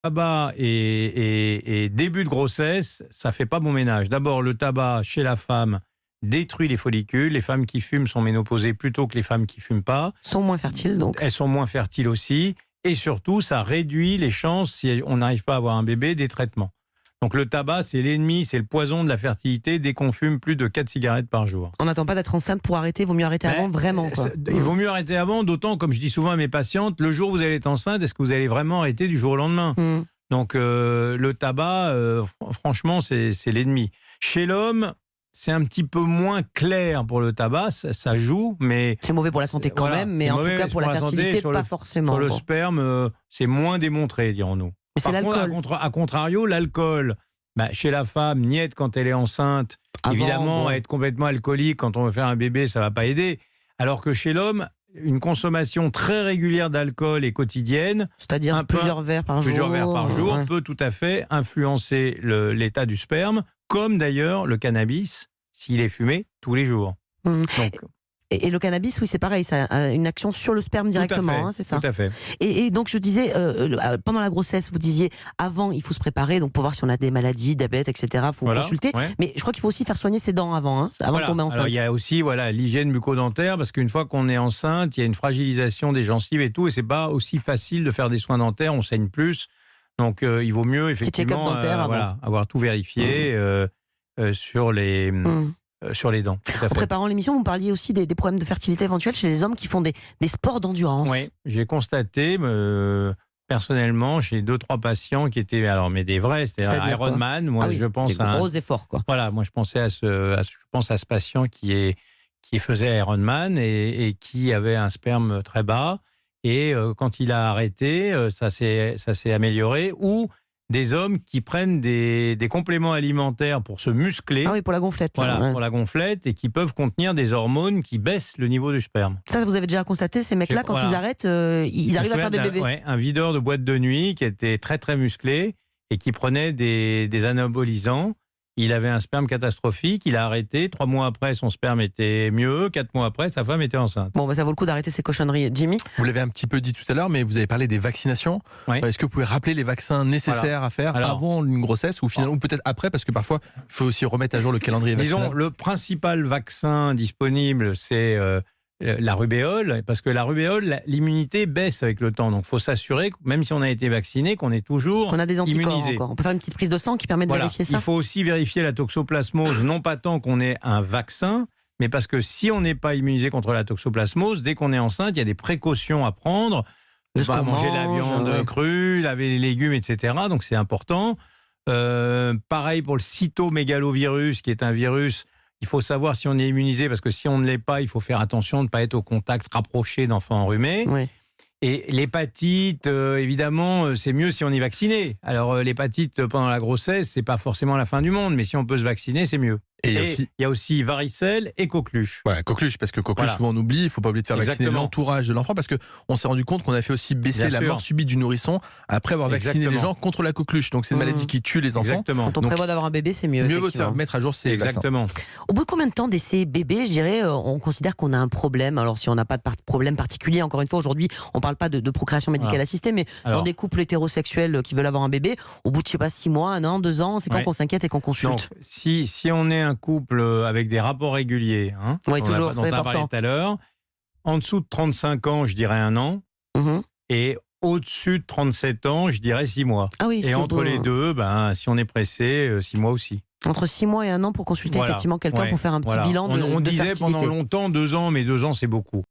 Tabac et début de grossesse, ça fait pas bon ménage. D'abord, le tabac chez la femme détruit les follicules. Les femmes qui fument sont ménopausées plutôt que les femmes qui fument pas. Sont moins fertiles donc. Elles sont moins fertiles aussi. Et surtout, ça réduit les chances, si on n'arrive pas à avoir un bébé, des traitements. Donc le tabac, c'est l'ennemi, c'est le poison de la fertilité dès qu'on fume plus de 4 cigarettes par jour. On n'attend pas d'être enceinte pour arrêter, il vaut mieux arrêter avant, vraiment. Quoi. Il vaut mieux arrêter avant, d'autant, comme je dis souvent à mes patientes, le jour où vous allez être enceinte, est-ce que vous allez vraiment arrêter du jour au lendemain ? Donc le tabac, franchement, c'est l'ennemi. Chez l'homme, c'est un petit peu moins clair pour le tabac, ça joue, mais... C'est mauvais pour la santé quand même, mais en tout cas pour la fertilité, pas forcément. Sur le sperme, c'est moins démontré, dirons-nous. Mais c'est l'alcool. À contrario, l'alcool, chez la femme, niette quand elle est enceinte, évidemment, être complètement alcoolique quand on veut faire un bébé, ça ne va pas aider. Alors que chez l'homme, une consommation très régulière d'alcool et quotidienne, c'est-à-dire plusieurs verres par jour, peut tout à fait influencer l'état du sperme, comme d'ailleurs le cannabis, s'il est fumé tous les jours. Donc, et le cannabis, oui, c'est pareil, ça a une action sur le sperme directement, c'est ça. Tout à fait. Et donc je disais, pendant la grossesse, vous disiez, avant, il faut se préparer, donc pour voir si on a des maladies, diabète, etc. Il faut consulter. Ouais. Mais je crois qu'il faut aussi faire soigner ses dents avant de tomber enceinte. Alors il y a aussi l'hygiène bucco-dentaire, parce qu'une fois qu'on est enceinte, il y a une fragilisation des gencives et tout, et c'est pas aussi facile de faire des soins dentaires, on saigne plus. Donc il vaut mieux effectivement avoir tout vérifié sur les... sur les dents. En préparant l'émission, vous parliez aussi des problèmes de fertilité éventuels chez les hommes qui font des sports d'endurance. Oui, j'ai constaté personnellement chez 2-3 patients qui étaient mais des vrais, c'est-à-dire Ironman. Moi, je pense des gros efforts, quoi. Voilà, moi je pensais je pense à ce patient qui faisait Ironman et qui avait un sperme très bas. Et quand il a arrêté, ça s'est amélioré. Ou des hommes qui prennent des compléments alimentaires pour se muscler. Ah oui, pour la gonflette. Pour la gonflette, et qui peuvent contenir des hormones qui baissent le niveau du sperme. Ça, vous avez déjà constaté, ces mecs-là, quand ils arrêtent, ils arrivent à faire des bébés. Un videur de boîte de nuit qui était très très musclé et qui prenait des anabolisants. Il avait un sperme catastrophique, il a arrêté. 3 mois après, son sperme était mieux. 4 mois après, sa femme était enceinte. Bon, ça vaut le coup d'arrêter ces cochonneries. Jimmy ? Vous l'avez un petit peu dit tout à l'heure, mais vous avez parlé des vaccinations. Oui. Est-ce que vous pouvez rappeler les vaccins nécessaires à faire avant une grossesse ou finalement peut-être après, parce que parfois, il faut aussi remettre à jour le calendrier vaccinal. Disons, le principal vaccin disponible, c'est la rubéole, parce que la rubéole, l'immunité baisse avec le temps. Donc, il faut s'assurer, même si on a été vacciné, qu'on est toujours on a des anticorps immunisé. Encore. On peut faire une petite prise de sang qui permet de vérifier ça. Il faut aussi vérifier la toxoplasmose, non pas tant qu'on ait un vaccin, mais parce que si on n'est pas immunisé contre la toxoplasmose, dès qu'on est enceinte, il y a des précautions à prendre. Ne pas manger la viande crue, laver les légumes, etc. Donc, c'est important. Pareil pour le cytomégalovirus, qui est un virus. Il faut savoir si on est immunisé, parce que si on ne l'est pas, il faut faire attention de ne pas être au contact rapproché d'enfants enrhumés. Oui. Et l'hépatite, évidemment, c'est mieux si on est vacciné. Alors, l'hépatite pendant la grossesse, c'est pas forcément la fin du monde, mais si on peut se vacciner, c'est mieux. Et il y a aussi varicelle et coqueluche. Voilà, coqueluche, parce que coqueluche, souvent on oublie, il ne faut pas oublier de faire vacciner l'entourage de l'enfant, parce qu'on s'est rendu compte qu'on a fait aussi baisser la mort subite du nourrisson après avoir vacciné les gens contre la coqueluche. Donc c'est une maladie qui tue les enfants. Quand on prévoit d'avoir un bébé, c'est mieux. Mieux vaut se faire mettre à jour ces vaccins. Au bout de combien de temps d'essai bébé, je dirais, on considère qu'on a un problème. Alors si on n'a pas de problème particulier, encore une fois, aujourd'hui, on ne parle pas de procréation médicale assistée, mais dans des couples hétérosexuels qui veulent avoir un bébé, au bout de, 6 mois, 1 an, 2 ans, c'est quand qu'on s'inquiète et qu'on consulte. Donc, si on est un couple avec des rapports réguliers, toujours, c'est important. Tout à l'heure, en dessous de 35 ans, je dirais 1 an, et au-dessus de 37 ans, je dirais 6 mois. Ah oui, et entre les deux, si on est pressé, 6 mois aussi. Entre 6 mois et 1 an pour consulter effectivement quelqu'un pour faire un petit bilan de On disait fertilité. pendant longtemps 2 ans, mais 2 ans c'est beaucoup.